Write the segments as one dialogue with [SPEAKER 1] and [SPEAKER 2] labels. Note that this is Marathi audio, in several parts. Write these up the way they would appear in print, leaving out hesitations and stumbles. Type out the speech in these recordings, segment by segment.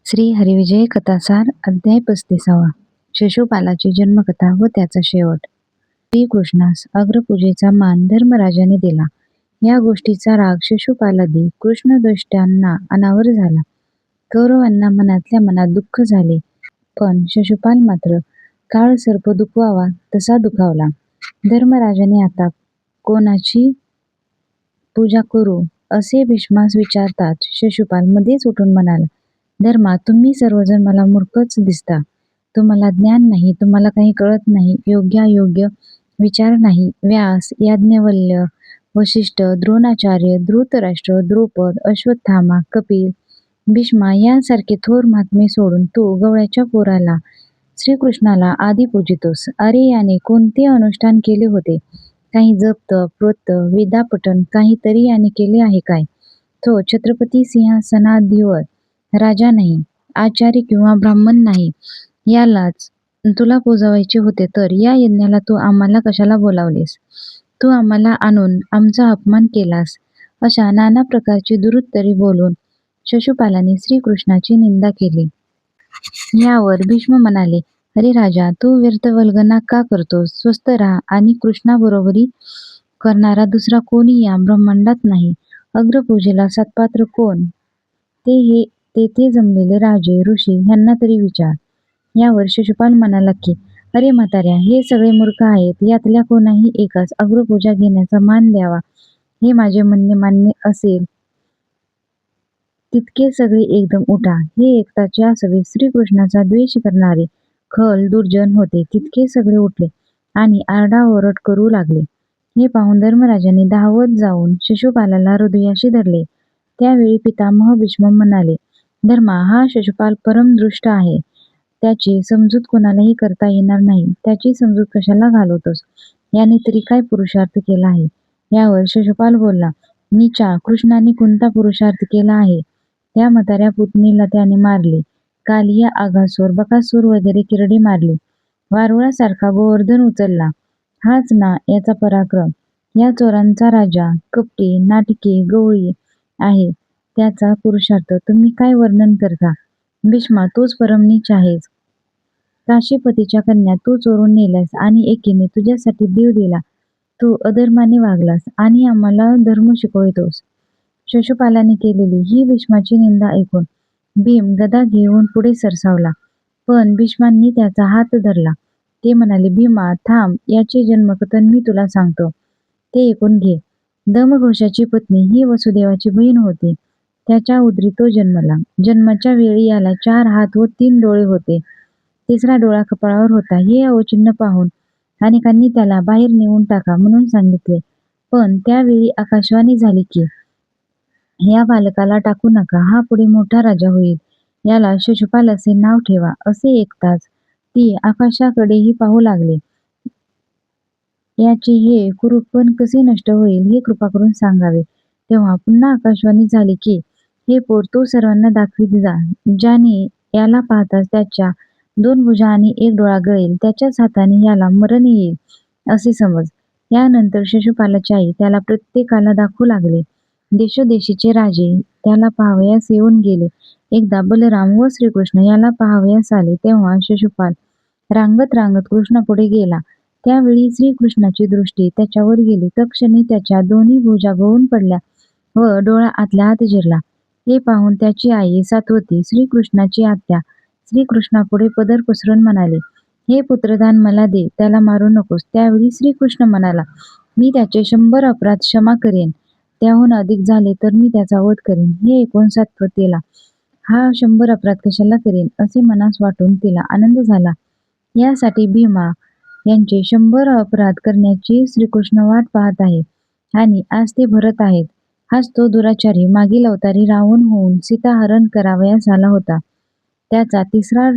[SPEAKER 1] श्री हरिविजय कथासार अध्याय 35. शिशुपालाची जन्मकथा व त्याचा शेवट. श्रीकृष्णास अग्रपूजेचा मान धर्मराजाने दिला. या गोष्टीचा राग शिशुपालादी कृष्णदृष्ट्यांना अनावर झाला. कौरवांना मनातल्या मनात दुःख झाले, पण शिशुपाल मात्र काळ सर्प दुखवावा तसा दुखावला. धर्मराजाने आता कोणाची पूजा करू असे भीष्मास विचारताच शिशुपाल मध्येच उठून म्हणाला, धर्मा, तुम्ही सर्वजण मला मूर्खच दिसता. तुम्हाला ज्ञान नाही, तुम्हाला काही कळत नाही, योग्यायोग्य विचार नाही. व्यास, याज्ञवल्क्य, वसिष्ठ, द्रोणाचार्य, धृतराष्ट्र, द्रौपद, अश्वत्थामा, कपिल, भीष्मा यांसारखे थोर महात्मे सोडून तू गवळ्याच्या पोराला श्रीकृष्णाला आधी पूजितोस. अरे, याने कोणते अनुष्ठान केले होते? काही जप, तप, व्रत, वेदापठन काहीतरी याने केले आहे काय? तो छत्रपती सिंहासनाधीवर राजा नाही, आचार्य किंवा ब्राह्मण नाही. यालाच तुला पूजवायचे होते तर या यज्ञाला तू आम्हाला कशाला बोलावलेस? तू आम्हाला आणून आमचा अपमान केलास. अशा नाना प्रकारची दुरुत्तरे बोलून शिशुपालाने श्रीकृष्णाची निंदा केली. यावर भीष्म म्हणाले, अरे राजा, तू व्यर्थ वल्गना का करतोस? स्वस्थ राहा आणि कृष्णाबरोबरी करणारा दुसरा कोणी या ब्रह्मांडात नाही. अग्रपूजेला सत्पात्र कोण? तेथे जमलेले राजे, ऋषी यांना तरी विचार. यावर शिशुपाल म्हणाला की, अरे म्हाताऱ्या, हे सगळे मूर्ख आहेत. यातल्या कोणाही एकास अग्रपूजा घेण्याचा मान द्यावा. हे माझे म्हणणे मान्य असेल तितके सगळे एकदम उठा. हे एकताच या सभेत श्रीकृष्णाचा द्वेष करणारे खल दुर्जन होते. तितके सगळे उठले आणि आरडाओरड करू लागले. हे पाहून धर्मराजाने धावत जाऊन शिशुपालाला हृदयाशी धरले. त्यावेळी पितामह भीष्म म्हणाले, धर्मा, हा शिशुपाल परमदृष्ट आहे. त्याची समजूत कोणालाही करता येणार नाही. त्याची समजूत कशाला घालवतोस? याने तरी काय पुरुषार्थ केला आहे? यावर शिशुपाल बोलला, नीचा, कृष्णाने कोणता पुरुषार्थ केला आहे? त्या म्हाताऱ्या पुतणीला त्याने मारले. कालिया, आघासूर, बकासूर वगैरे किरडे मारले. वारुळासारखा गोवर्धन उचलला. हाच ना याचा पराक्रम. या चोरांचा राजा, कपटी, नाटके, गवळी आहे. त्याचा पुरुषार्थ तुम्ही काय वर्णन करता? भीष्मा, तूच परमनीच आहेस. काशीपतीच्या कन्या तू चोरून नेल्यास आणि एकीने तुझ्यासाठी जीव दिला. तू अधर्माने वागलास आणि आम्हाला धर्म शिकवितोस. शिशुपालाने केलेली ही भीष्माची निंदा ऐकून भीम गदा घेऊन पुढे सरसावला, पण भीष्मांनी त्याचा हात धरला. ते म्हणाले, भीमा, थांब, याचे जन्मकथन मी तुला सांगतो, ते ऐकून घे. दमघोषाची पत्नी ही वसुदेवाची बहीण होती. त्याच्या उदरी तो जन्मला. जन्माच्या वेळी याला 4 हात व 3 डोळे होते. 3रा डोळा कपाळावर होता. हे अवचिन्न पाहून अनेकांनी त्याला बाहेर नेऊन टाका म्हणून सांगितले, पण त्यावेळी आकाशवाणी झाली की, या बालकाला टाकू नका, हा पुढे मोठा राजा होईल. याला शिशुपाल असे नाव ठेवा. असे ऐकताच ती आकाशाकडेही पाहू लागले. याचे हे कुरूपण कसे नष्ट होईल हे कृपा करून सांगावे. तेव्हा पुन्हा आकाशवाणी झाली की, हे पोर, तू सर्वांना दाखवीत जा. ज्याने याला पाहताच त्याच्या 2 भुजा आणि 1 डोळा गळेल, त्याच्याच हाताने याला मरण येईल असे समज. यानंतर शिशुपालाची आई त्याला प्रत्येकाला दाखवू लागले. देशोदेशीचे राजे त्याला पाहावयास येऊन गेले. एकदा बलराम व श्रीकृष्ण याला पाहावयास आले. तेव्हा शिशुपाल रांगत रांगत कृष्णापुढे गेला. त्यावेळी श्रीकृष्णाची दृष्टी त्याच्यावर गेली. तत्क्षणी त्याच्या 2 भुजा गळून पडल्या व डोळा आतल्या आत शिरला. हे पाहून त्याची आई सात्वती, श्रीकृष्णाची आत्या, श्रीकृष्णापुढे पदर पसरून म्हणाले, हे पुत्रदान मला दे, त्याला मारू नकोस. त्यावेळी श्रीकृष्ण म्हणाला, मी त्याचे 100 अपराध क्षमा करेन. त्याहून अधिक झाले तर मी त्याचा वध करेन. हे ऐकून सात्वतीला, हा 100 अपराध कशाला करेन असे मनास वाटून तिला आनंद झाला. यासाठी भीमा यांचे 100 अपराध करण्याची श्रीकृष्ण वाट पाहत आहे आणि आज ते भरत आहेत. हाच तो दुराचारी मागील अवतारी रावण होऊन सीताहरण करावयास आला होता. त्याचा 3रा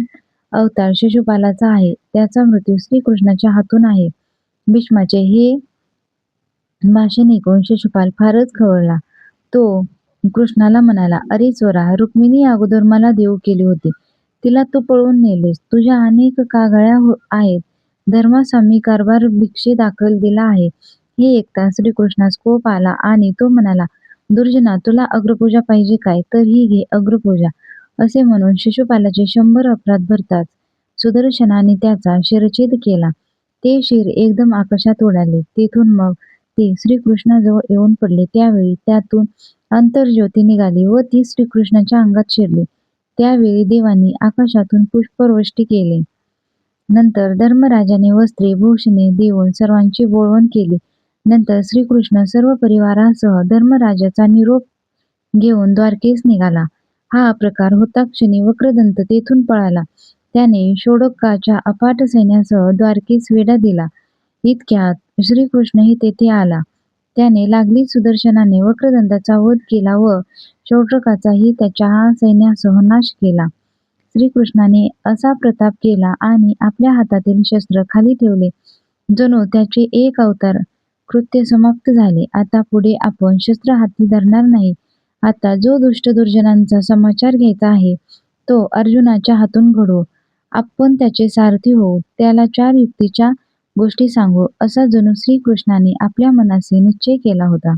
[SPEAKER 1] अवतार शिशुपालाचा आहे. त्याचा मृत्यू श्रीकृष्णाच्या हातून आहे. भीष्माचे हे भाषण ऐकून शिशुपाल फारच खवळला. तो कृष्णाला म्हणाला, अरे चोरा, रुक्मिणी अगोदर मला देऊ केली होती. तिला तू पळवून नेलेस. तुझ्या अनेक कागळ्या आहेत. धर्मासामी कारभार भिक्षे दाखल दिला आहे. हे ऐकता श्रीकृष्णास कोप आला आणि तो म्हणाला, दुर्जना, तुला अग्रपूजा पाहिजे काय? तर ही घे अग्रपूजा. असे म्हणून शिशुपालाचे 100 अपराध भरताच सुदर्शनाने त्याचा शिरच्छेद केला. ते शिर एकदम आकाशात उडाले. तेथून मग ते श्रीकृष्णाजवळ येऊन पडले. त्यावेळी त्यातून अंतर्ज्योती निघाली व ती श्रीकृष्णाच्या अंगात शिरली. त्यावेळी देवांनी आकाशातून पुष्पवृष्टी केली. नंतर धर्मराजाने वस्त्रे, भूषणे देऊन सर्वांची बोळवण केली. नंतर श्रीकृष्ण सर्व परिवारासह धर्मराजाचा निरोप घेऊन द्वारकेस निघाला. हा प्रकार होता क्षणी वक्रदंत तेथून पळाला. त्याने षोडकाच्या अफाट सैन्यासह द्वारकेस वेढा दिला. इतक्यात श्रीकृष्णही तेथे आला. त्याने लागलीच सुदर्शनाने वक्रदंताचा वध केला व षोडकाचाही त्याच्या सैन्यासह नाश केला. श्रीकृष्णाने असा प्रताप केला आणि आपल्या हातातील शस्त्र खाली ठेवले. जणू त्याचे एक अवतार कृत्य समाप्त झाले. आता पुढे आपण शस्त्र हाती धरणार नाही. आता जो दुष्ट दुर्जनांचा समाचार घ्यायचा आहे तो अर्जुनाच्या हातून घडवू. आपण त्याचे सारथी होऊ. त्याला 4 युक्तीच्या गोष्टी सांगू, असा जणू श्रीकृष्णाने आपल्या मनाशी निश्चय केला होता.